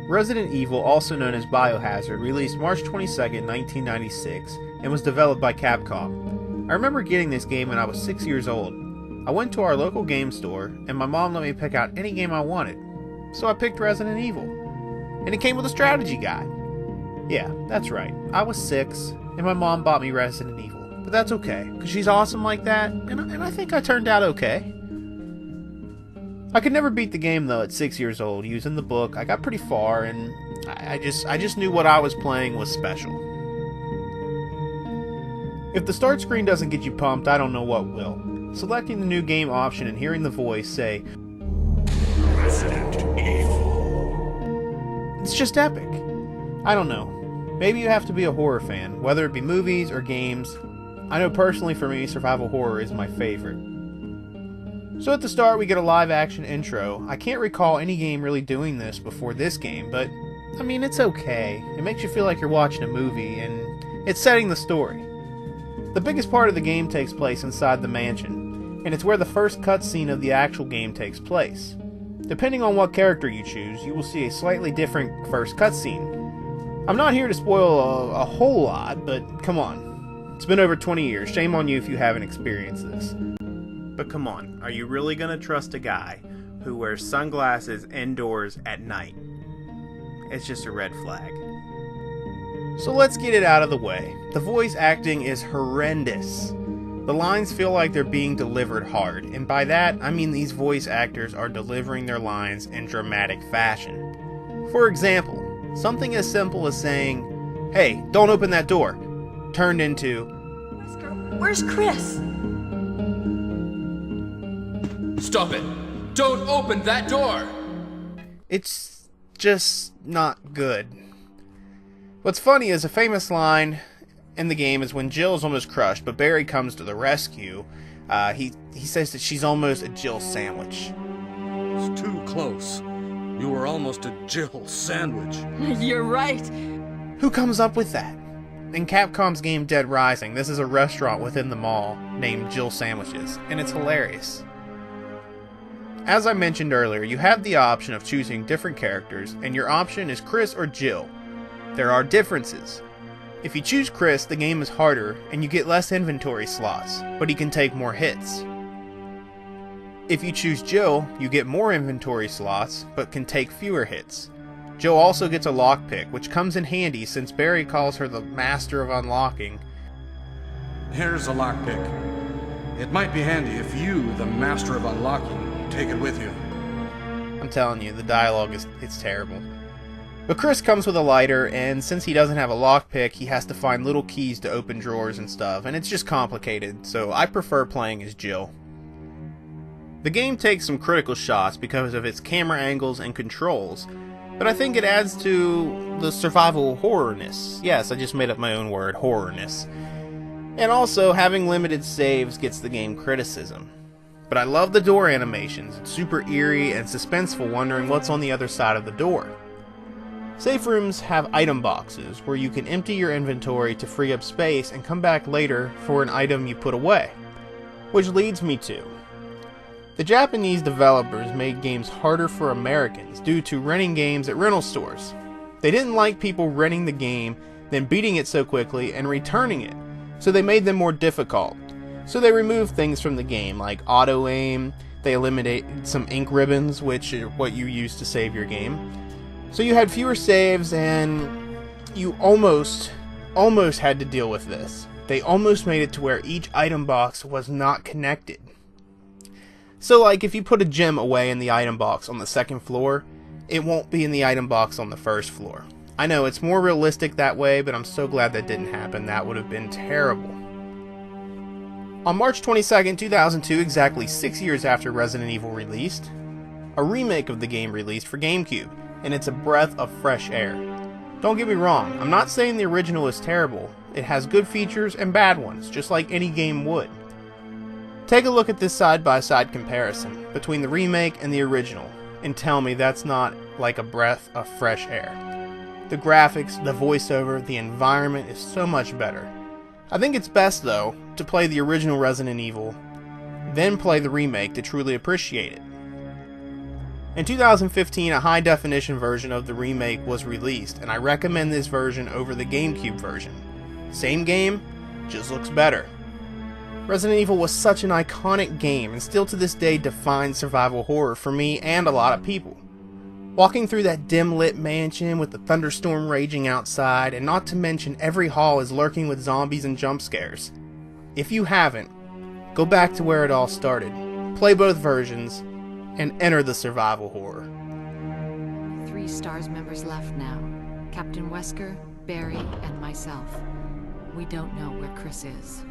Resident Evil, also known as Biohazard, released March 22nd, 1996, and was developed by Capcom. I remember getting this game when I was 6 years old. I went to our local game store, and my mom let me pick out any game I wanted. So I picked Resident Evil. And it came with a strategy guide. Yeah, that's right. I was 6, and my mom bought me Resident Evil. But that's okay, because she's awesome like that, and I think I turned out okay. I could never beat the game though at 6 years old. Using the book, I got pretty far, and I just knew what I was playing was special. If the start screen doesn't get you pumped, I don't know what will. Selecting the new game option and hearing the voice say, "Resident Evil." It's just epic. I don't know. Maybe you have to be a horror fan, whether it be movies or games. I know personally for me, survival horror is my favorite. So at the start we get a live action intro. I can't recall any game really doing this before this game, but I mean, it's okay. It makes you feel like you're watching a movie, and it's setting the story. The biggest part of the game takes place inside the mansion, and it's where the first cutscene of the actual game takes place. Depending on what character you choose, you will see a slightly different first cutscene. I'm not here to spoil a whole lot, but come on. It's been over 20 years, shame on you if you haven't experienced this. But come on, are you really gonna trust a guy who wears sunglasses indoors at night? It's just a red flag. So let's get it out of the way. The voice acting is horrendous. The lines feel like they're being delivered hard, and by that, I mean these voice actors are delivering their lines in dramatic fashion. For example, something as simple as saying, "Hey, don't open that door," turned into, "Where's Chris?" "Stop it! Don't open that door!" It's just not good. What's funny is a famous line in the game is when Jill is almost crushed, but Barry comes to the rescue. He says that she's almost a Jill sandwich. It's too close. You were almost a Jill sandwich. You're right. Who comes up with that? In Capcom's game Dead Rising, this is a restaurant within the mall named Jill Sandwiches, and it's hilarious. As I mentioned earlier, you have the option of choosing different characters, and your option is Chris or Jill. There are differences. If you choose Chris, the game is harder, and you get less inventory slots, but he can take more hits. If you choose Jill, you get more inventory slots, but can take fewer hits. Jill also gets a lockpick, which comes in handy since Barry calls her the master of unlocking. Here's a lockpick. It might be handy if you, the master of unlocking, take it with you. I'm telling you, the dialogue it's terrible. But Chris comes with a lighter, and since he doesn't have a lockpick, he has to find little keys to open drawers and stuff, and it's just complicated, so I prefer playing as Jill. The game takes some critical shots because of its camera angles and controls, but I think it adds to the survival horrorness. Yes, I just made up my own word, horrorness. And also, having limited saves gets the game criticism. But I love the door animations. It's super eerie and suspenseful, wondering what's on the other side of the door. Safe rooms have item boxes where you can empty your inventory to free up space and come back later for an item you put away. Which leads me to, the Japanese developers made games harder for Americans due to renting games at rental stores. They didn't like people renting the game, then beating it so quickly and returning it, so they made them more difficult. So they removed things from the game like auto-aim, they eliminated some ink ribbons, which are what you use to save your game. So you had fewer saves, and you almost had to deal with this. They almost made it to where each item box was not connected. So like if you put a gem away in the item box on the second floor, it won't be in the item box on the first floor. I know it's more realistic that way, but I'm so glad that didn't happen. That would have been terrible. On March 22nd, 2002, exactly 6 years after Resident Evil released, a remake of the game released for GameCube, and it's a breath of fresh air. Don't get me wrong, I'm not saying the original is terrible. It has good features and bad ones, just like any game would. Take a look at this side-by-side comparison between the remake and the original, and tell me that's not like a breath of fresh air. The graphics, the voiceover, the environment is so much better. I think it's best, though, to play the original Resident Evil, then play the remake to truly appreciate it. In 2015, a high-definition version of the remake was released, and I recommend this version over the GameCube version. Same game, just looks better. Resident Evil was such an iconic game, and still to this day defines survival horror for me and a lot of people. Walking through that dim-lit mansion with the thunderstorm raging outside, and not to mention every hall is lurking with zombies and jump scares. If you haven't, go back to where it all started, play both versions, and enter the survival horror. 3 STARS members left now. Captain Wesker, Barry, and myself. We don't know where Chris is.